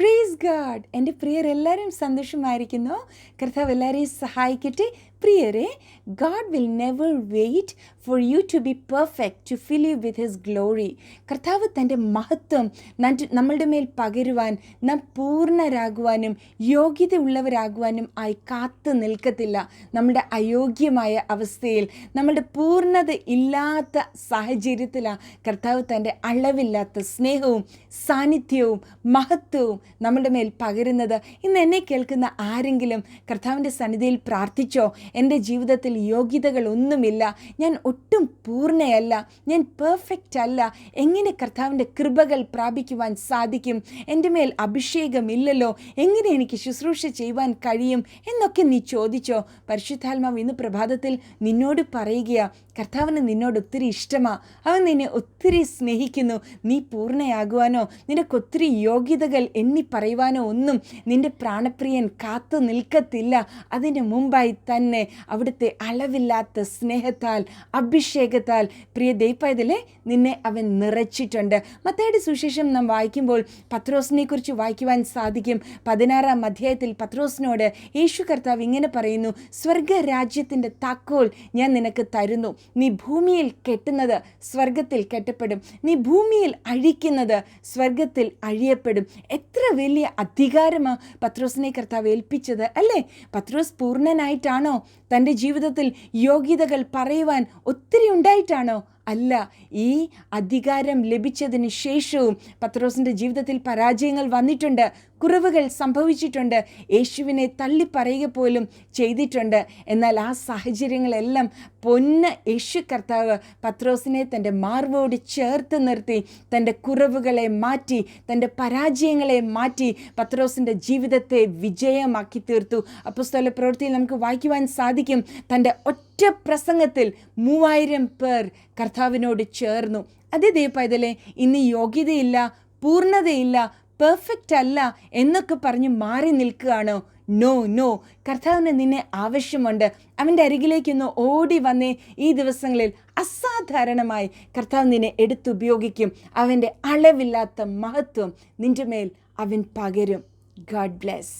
Praise God. എൻ്റെ പ്രിയരെല്ലാവരും സന്തോഷമായിരിക്കുന്നു. കർത്താവ് എല്ലാവരെയും സഹായിക്കട്ടെ. പ്രിയരെ, God will never wait for you to be perfect to fill you with His glory. കർത്താവ് തൻ്റെ മഹത്വം നമ്മളുടെ മേൽ പകരുവാൻ, നാം പൂർണ്ണരാകുവാനും യോഗ്യതയുള്ളവരാകുവാനും ആയി കാത്തു നിൽക്കത്തില്ല. നമ്മുടെ അയോഗ്യമായ അവസ്ഥയിൽ, നമ്മളുടെ പൂർണ്ണത ഇല്ലാത്ത സാഹചര്യത്തിലാണ് കർത്താവ് തൻ്റെ അളവില്ലാത്ത സ്നേഹവും സാന്നിധ്യവും മഹത്വവും നമ്മളുടെ മേൽ പകരുന്നത്. ഇന്ന് എന്നെ കേൾക്കുന്ന ആരെങ്കിലും കർത്താവിൻ്റെ സന്നിധിയിൽ പ്രാർത്ഥിച്ചോ? എൻ്റെ ജീവിതത്തിൽ യോഗ്യതകളൊന്നുമില്ല, ഞാൻ ഒട്ടും പൂർണ്ണയല്ല, ഞാൻ പെർഫെക്റ്റ് അല്ല, എങ്ങനെ കർത്താവിൻ്റെ കൃപകൾ പ്രാപിക്കുവാൻ സാധിക്കും? എൻ്റെ മേൽ അഭിഷേകമില്ലല്ലോ, എങ്ങനെ എനിക്ക് ശുശ്രൂഷ ചെയ്യുവാൻ കഴിയും എന്നൊക്കെ നീ ചോദിച്ചോ? പരിശുദ്ധാത്മാവ് ഇന്ന് പ്രഭാതത്തിൽ നിന്നോട് പറയുകയാ, കർത്താവിന് നിന്നോട് ഒത്തിരി ഇഷ്ടമാണ്, അവൻ നിന്നെ ഒത്തിരി സ്നേഹിക്കുന്നു. നീ പൂർണ്ണയാകുവാനോ നിനക്കൊത്തിരി യോഗ്യതകൾ എണ്ണി പറയുവാനോ ഒന്നും നിൻ്റെ പ്രാണപ്രിയൻ കാത്തു നിൽക്കത്തില്ല. അതിന് മുമ്പായി തന്നെ അവിടുത്തെ അളവില്ലാത്ത സ്നേഹത്താൽ അഭിഷേകത്താൽ പ്രിയ ദൈവപൈതലേ നിന്നെ അവൻ നിറച്ചിട്ടുണ്ട്. മത്തായിയുടെ സുവിശേഷം നാം വായിക്കുമ്പോൾ പത്രോസിനെ കുറിച്ച് വായിക്കുവാൻ സാധിക്കും. 16-ാം അധ്യായത്തിൽ പത്രോസിനോട് യേശു കർത്താവ് ഇങ്ങനെ പറയുന്നു, സ്വർഗരാജ്യത്തിൻ്റെ താക്കോൽ ഞാൻ നിനക്ക് തരുന്നു. നീ ഭൂമിയിൽ കെട്ടുന്നത് സ്വർഗത്തിൽ കെട്ടപ്പെടും, നീ ഭൂമിയിൽ അഴിക്കുന്നത് സ്വർഗത്തിൽ അഴിയപ്പെടും. എത്ര വലിയ അധികാരമാണ് പത്രോസിനെ കർത്താവ് ഏൽപ്പിച്ചത് അല്ലേ? പത്രോസ് പൂർണ്ണനായിട്ടാണോ? തൻ്റെ ജീവിതത്തിൽ യോഗ്യതകൾ പറയുവാൻ ഒത്തിരി ഉണ്ടായിട്ടാണോ? അല്ല. ഈ അധികാരം ലഭിച്ചതിന് ശേഷവും പത്രോസിൻ്റെ ജീവിതത്തിൽ പരാജയങ്ങൾ വന്നിട്ടുണ്ട്, കുറവുകൾ സംഭവിച്ചിട്ടുണ്ട്, യേശുവിനെ തള്ളിപ്പറയുക പോലും ചെയ്തിട്ടുണ്ട്. എന്നാൽ ആ സാഹചര്യങ്ങളെല്ലാം യേശു കർത്താവ് പത്രോസിനെ തൻ്റെ മാർവോട് ചേർത്ത് നിർത്തി തൻ്റെ കുറവുകളെ മാറ്റി, തൻ്റെ പരാജയങ്ങളെ മാറ്റി പത്രോസിൻ്റെ ജീവിതത്തെ വിജയമാക്കി തീർത്തു. അപ്പോസ്തല പ്രവൃത്തിയിൽ നമുക്ക് വായിക്കുവാൻ സാധിക്കും, തൻ്റെ ഒറ്റ പ്രസംഗത്തിൽ 3000 പേർ കർത്താവിനോട് ചേർന്നു. അതേ ദൈവപൈതലേ, ഇന്ന് യോഗ്യതയില്ല, പൂർണ്ണതയില്ല, പെർഫെക്റ്റ് അല്ല എന്നൊക്കെ പറഞ്ഞ് മാറി നിൽക്കുകയാണോ? നോ. കർത്താവിന് നിന്നെ ആവശ്യമുണ്ട്. അവൻ്റെ അരികിലേക്കൊന്ന് ഓടി വന്നേ. ഈ ദിവസങ്ങളിൽ അസാധാരണമായി കർത്താവ് നിന്നെ എടുത്തുപയോഗിക്കും. അവൻ്റെ അളവില്ലാത്ത മഹത്വം നിൻ്റെ മേൽ അവൻ പകരും. God bless.